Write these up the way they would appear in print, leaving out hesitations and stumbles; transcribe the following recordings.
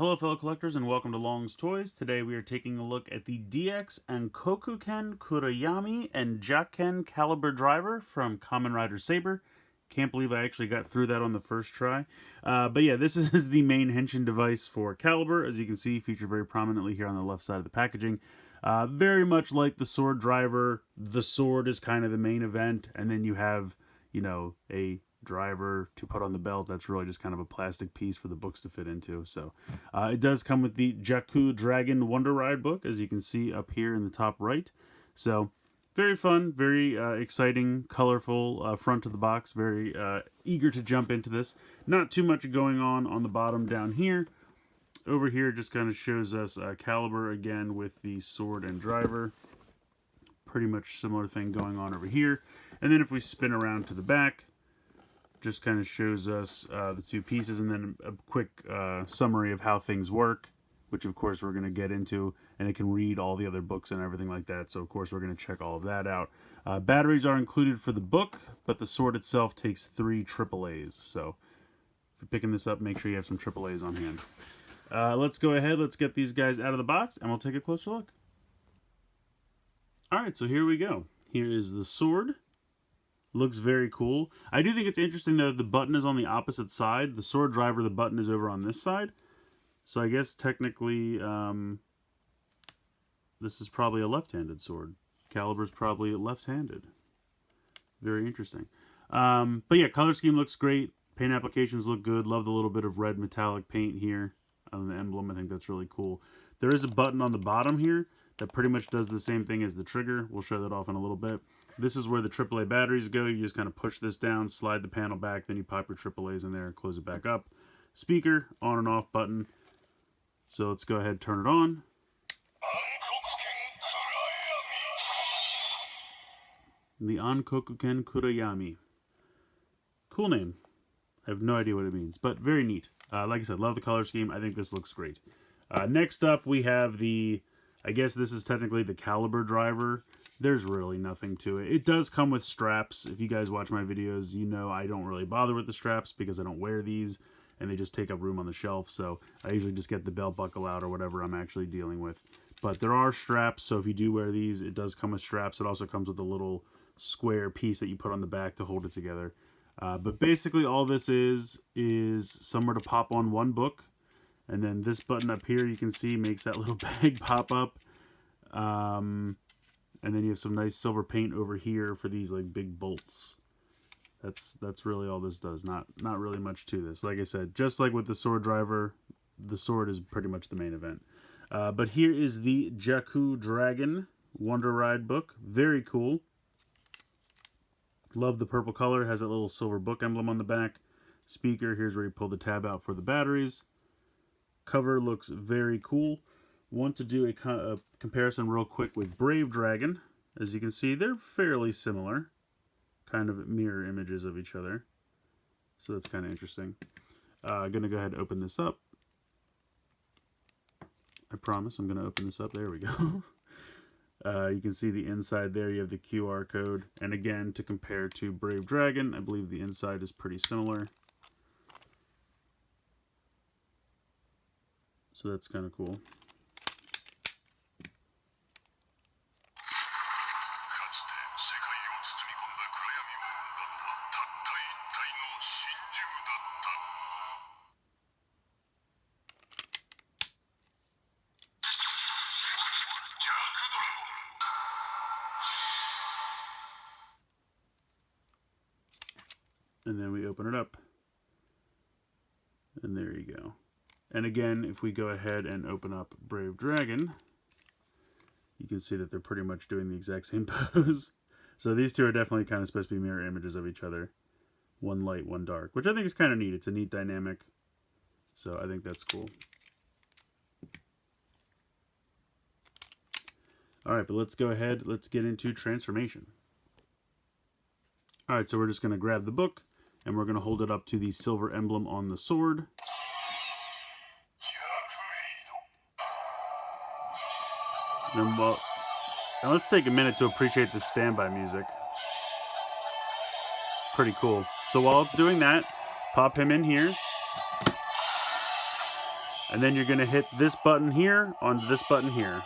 Hello fellow collectors and welcome to Long's Toys. Today we are taking a look at the DX Ankokuken Kurayami Jaken CaliburDriver from Kamen Rider Saber. Can't believe I actually got through that on the first try. But yeah, this is the main henshin device for Calibur. As you can see, featured very prominently here on the left side of the packaging. Very much like the sword driver, the sword is kind of the main event, and then you have, you know, a driver to put on the belt. That's really just kind of a plastic piece for the books to fit into. So it does come with the Jaku Dragon Wonder Ride book, as you can see up here in the top right. So very fun, very exciting, colorful front of the box. Very eager to jump into this. Not too much going on the bottom down here. Over here just kind of shows us Calibur again with the sword and driver. Pretty much similar thing going on over here. And then if we spin around to the back, just kind of shows us the two pieces, and then a quick summary of how things work, which of course we're going to get into, and it can read all the other books and everything like that, so of course we're going to check all of that out. Batteries are included for the book, but the sword itself takes 3 AAAs, so if you're picking this up, make sure you have some AAAs on hand. Let's go ahead, let's get these guys out of the box, and we'll take a closer look. Alright, so here we go. Here is the sword. Looks very cool. I do think it's interesting that the button is on the opposite side. The sword driver, the button is over on this side. So I guess technically this is probably a left-handed sword. Calibur's probably left-handed. Very interesting. But yeah, color scheme looks great. Paint applications look good. Love the little bit of red metallic paint here on the emblem. I think that's really cool. There is a button on the bottom here that pretty much does the same thing as the trigger. We'll show that off in a little bit. This is where the AAA batteries go. You just kind of push this down, slide the panel back, then you pop your AAAs in there and close it back up. Speaker, on and off button. So let's go ahead and turn it on. The Ankokuken Kurayami. Cool name. I have no idea what it means, but very neat. Like I said, love the color scheme. I think this looks great. Next up, we have the, I guess this is technically the CaliburDriver. There's really nothing to it. It does come with straps. If you guys watch my videos, you know I don't really bother with the straps because I don't wear these and they just take up room on the shelf. So I usually just get the belt buckle out or whatever I'm actually dealing with. But there are straps, so if you do wear these, it does come with straps. It also comes with a little square piece that you put on the back to hold it together. But basically all this is somewhere to pop on one book. And then this button up here, you can see, makes that little bag pop up. And then you have some nice silver paint over here for these like big bolts. That's really all this does. Not really much to this. Like I said, just like with the sword driver, the sword is pretty much the main event. But here is the Jaku Dragon Wonder Ride book. Very cool. Love the purple color. Has that little silver book emblem on the back. Speaker, here's where you pull the tab out for the batteries. Cover looks very cool. Want to do a comparison real quick with Brave Dragon. As you can see, they're fairly similar. Kind of mirror images of each other. So that's kind of interesting. I'm going to go ahead and open this up. I promise I'm going to open this up. There we go. You can see the inside there. You have the QR code. And again, to compare to Brave Dragon, I believe the inside is pretty similar. So that's kind of cool. And then we open it up. And there you go. And again, if we go ahead and open up Brave Dragon, you can see that they're pretty much doing the exact same pose. So these two are definitely kind of supposed to be mirror images of each other. One light, one dark, which I think is kind of neat. It's a neat dynamic. So I think that's cool. Alright, but let's go ahead. Let's get into transformation. Alright, so we're just going to grab the book, and we're going to hold it up to the silver emblem on the sword. And let's take a minute to appreciate the standby music. Pretty cool. So while it's doing that, pop him in here. And then you're going to hit this button here onto this button here.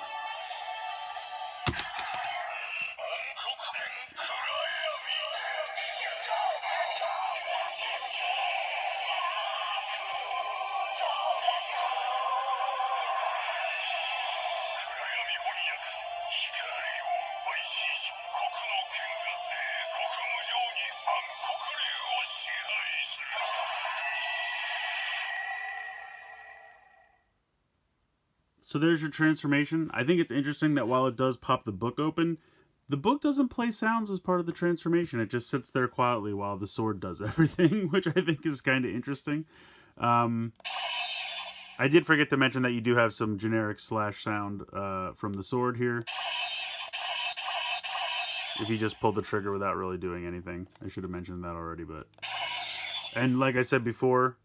So there's your transformation. I think it's interesting that while it does pop the book open, the book doesn't play sounds as part of the transformation. It just sits there quietly while the sword does everything, which I think is kind of interesting. I did forget to mention that you do have some generic slash sound from the sword here. If you just pull the trigger without really doing anything. I should have mentioned that already, but... And like I said before,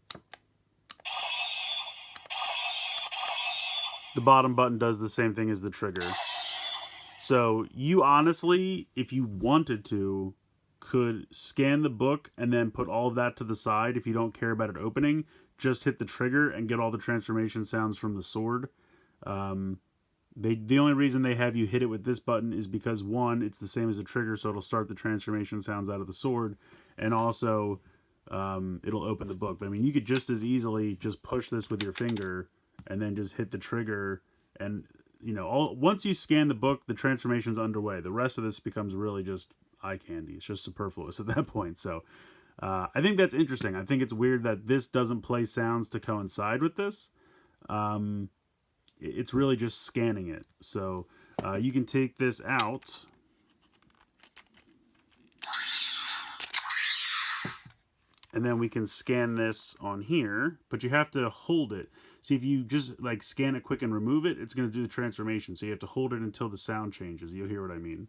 the bottom button does the same thing as the trigger. So you honestly, if you wanted to, could scan the book and then put all of that to the side if you don't care about it opening. Just hit the trigger and get all the transformation sounds from the sword. The only reason they have you hit it with this button is because, one, it's the same as a trigger, so it'll start the transformation sounds out of the sword, and also it'll open the book. But I mean, you could just as easily just push this with your finger and then just hit the trigger, and you know, once you scan the book, the transformation's underway. The rest of this becomes really just eye candy. It's just superfluous at that point. So I think that's interesting. I think it's weird that this doesn't play sounds to coincide with this. It's really just scanning it. So you can take this out. And then we can scan this on here, but you have to hold it. See, if you just like scan it quick and remove it, it's going to do the transformation. So you have to hold it until the sound changes. You'll hear what I mean.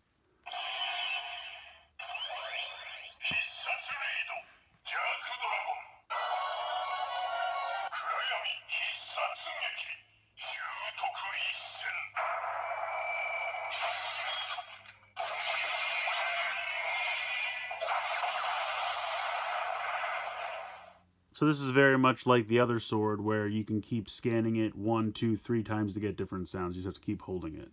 So this is very much like the other sword where you can keep scanning it 1, 2, 3 times to get different sounds. You just have to keep holding it.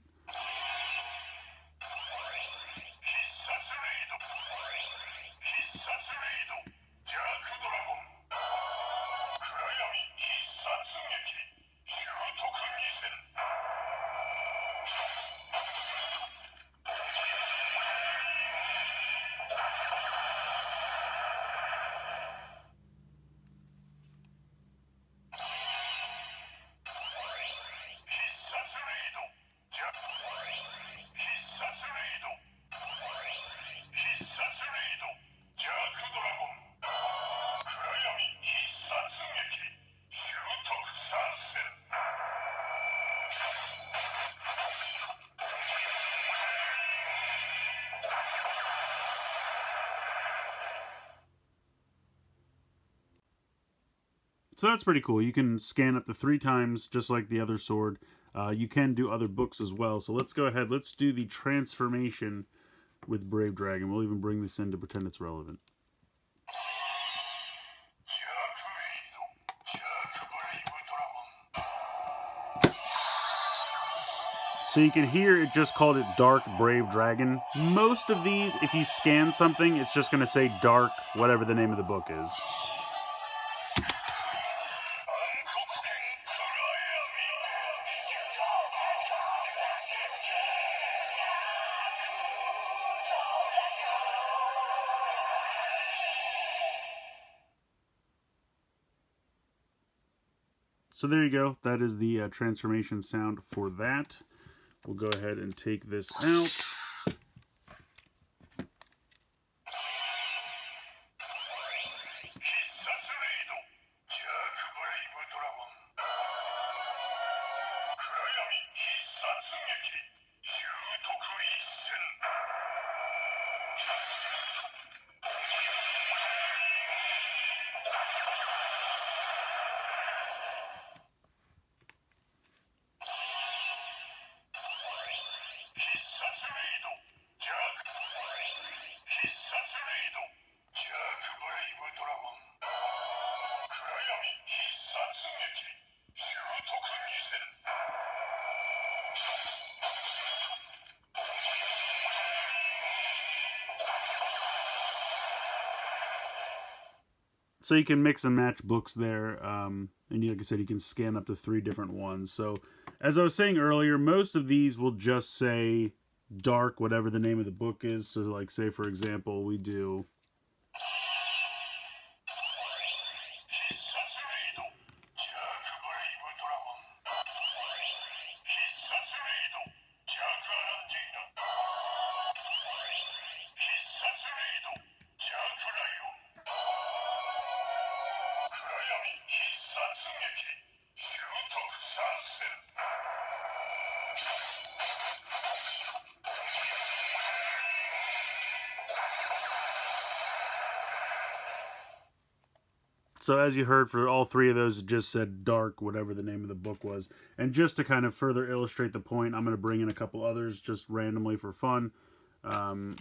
So that's pretty cool. You can scan up to 3 times, just like the other sword. You can do other books as well. So let's go ahead. Let's do the transformation with Brave Dragon. We'll even bring this in to pretend it's relevant. So you can hear it just called it Dark Brave Dragon. Most of these, if you scan something, it's just going to say Dark, whatever the name of the book is. So there you go. That is the transformation sound for that. We'll go ahead and take this out. So you can mix and match books there, and like I said, you can scan up to 3 different ones. So as I was saying earlier, most of these will just say dark, whatever the name of the book is. So like say for example, we do So as you heard, for all 3 of those, it just said dark, whatever the name of the book was. And just to kind of further illustrate the point, I'm going to bring in a couple others just randomly for fun. Um,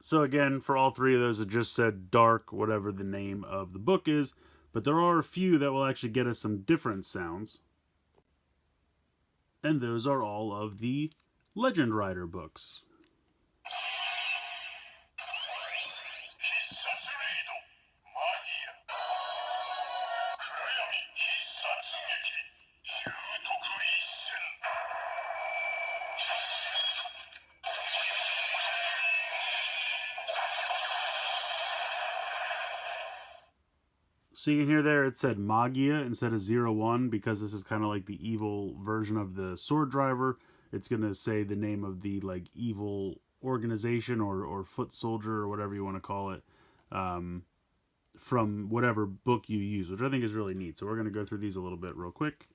So again, for all 3 of those, it just said dark, whatever the name of the book is. But there are a few that will actually get us some different sounds. And those are all of the Legend Rider books. So you can hear there it said Magia instead of 01 because this is kind of like the evil version of the sword driver. It's going to say the name of the like evil organization or foot soldier or whatever you want to call it from whatever book you use, which I think is really neat. So we're going to go through these a little bit real quick.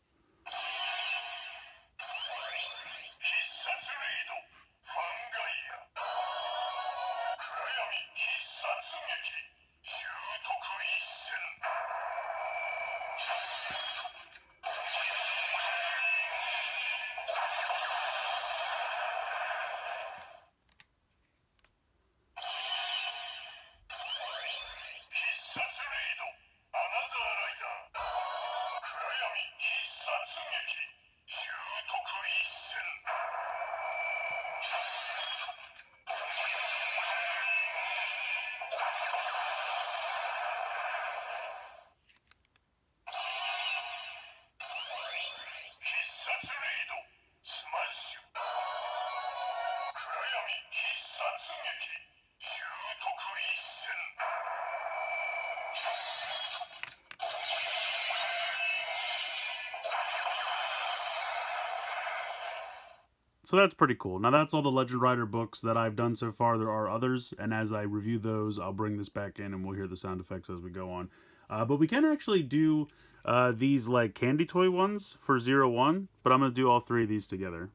So that's pretty cool. Now that's all the Legend Rider books that I've done so far. There are others, and as I review those, I'll bring this back in and we'll hear the sound effects as we go on. But we can actually do these like candy toy ones for 01, but I'm going to do all 3 of these together.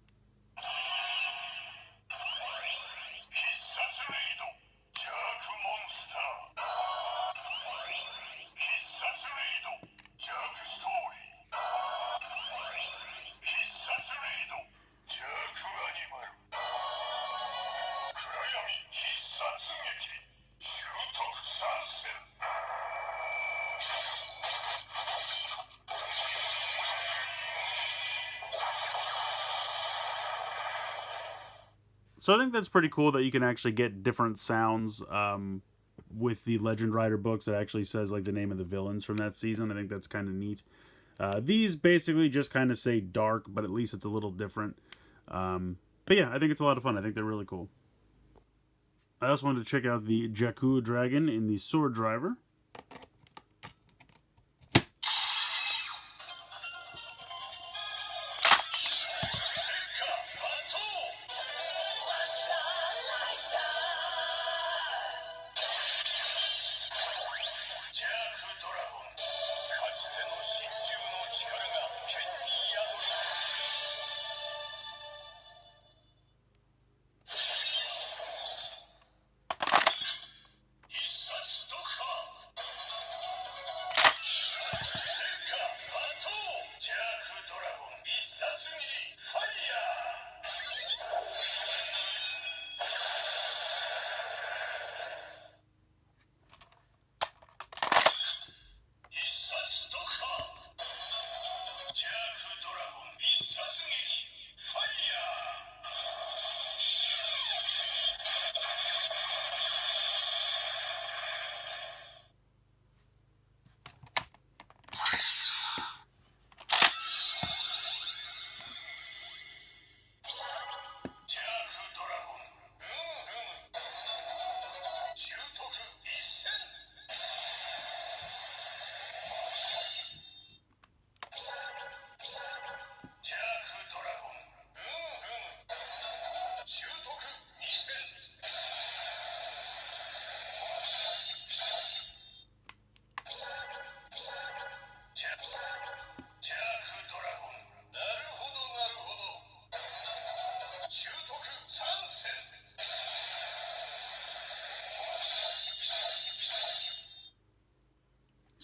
So I think that's pretty cool that you can actually get different sounds with the Legend Rider books. It actually says like the name of the villains from that season. I think that's kind of neat. These basically just kind of say dark, but at least it's a little different. But yeah, I think it's a lot of fun. I think they're really cool. I also wanted to check out the Jakku Dragon in the Sword Driver.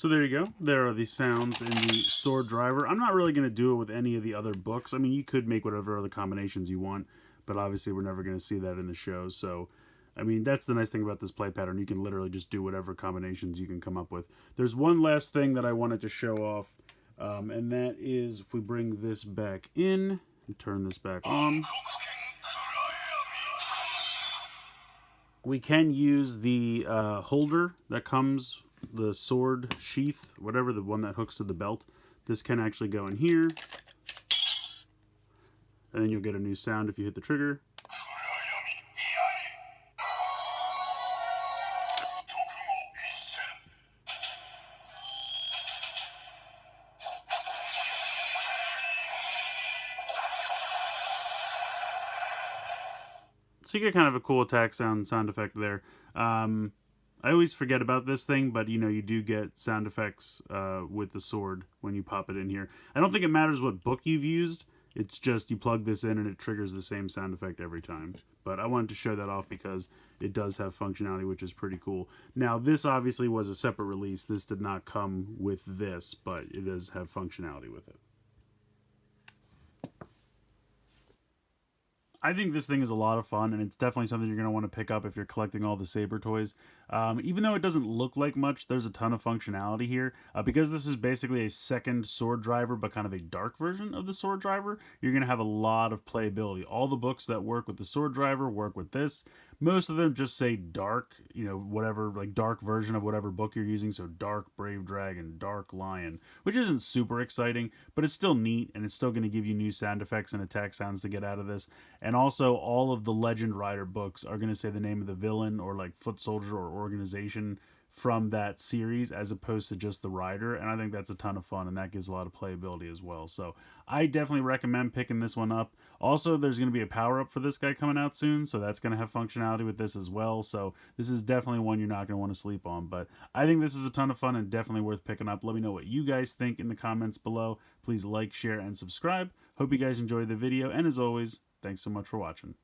So there you go. There are the sounds in the sword driver. I'm not really going to do it with any of the other books. I mean, you could make whatever other combinations you want, but obviously we're never going to see that in the show. So, I mean, that's the nice thing about this play pattern. You can literally just do whatever combinations you can come up with. There's one last thing that I wanted to show off, and that is if we bring this back in and turn this back on, we can use the holder that comes, the sword sheath, whatever, the one that hooks to the belt. This can actually go in here, and then you'll get a new sound if you hit the trigger. So you get kind of a cool attack sound effect there. I always forget about this thing, but you know, you do get sound effects with the sword when you pop it in here. I don't think it matters what book you've used. It's just you plug this in and it triggers the same sound effect every time. But I wanted to show that off because it does have functionality, which is pretty cool. Now, this obviously was a separate release. This did not come with this, but it does have functionality with it. I think this thing is a lot of fun, and it's definitely something you're going to want to pick up if you're collecting all the Saber toys. Even though it doesn't look like much, there's a ton of functionality here. Because this is basically a second sword driver, but kind of a dark version of the sword driver, you're going to have a lot of playability. All the books that work with the sword driver work with this. Most of them just say dark, you know, whatever, like dark version of whatever book you're using. So dark Brave Dragon, dark Lion, which isn't super exciting, but it's still neat, and it's still going to give you new sound effects and attack sounds to get out of this. And also, all of the Legend Rider books are going to say the name of the villain or like foot soldier or organization from that series as opposed to just the rider, and I think that's a ton of fun, and that gives a lot of playability as well. So I definitely recommend picking this one up. Also, there's going to be a power-up for this guy coming out soon, so that's going to have functionality with this as well. So this is definitely one you're not going to want to sleep on, but I think this is a ton of fun and definitely worth picking up. Let me know what you guys think in the comments below. Please like, share, and subscribe. Hope you guys enjoyed the video, and as always, thanks so much for watching.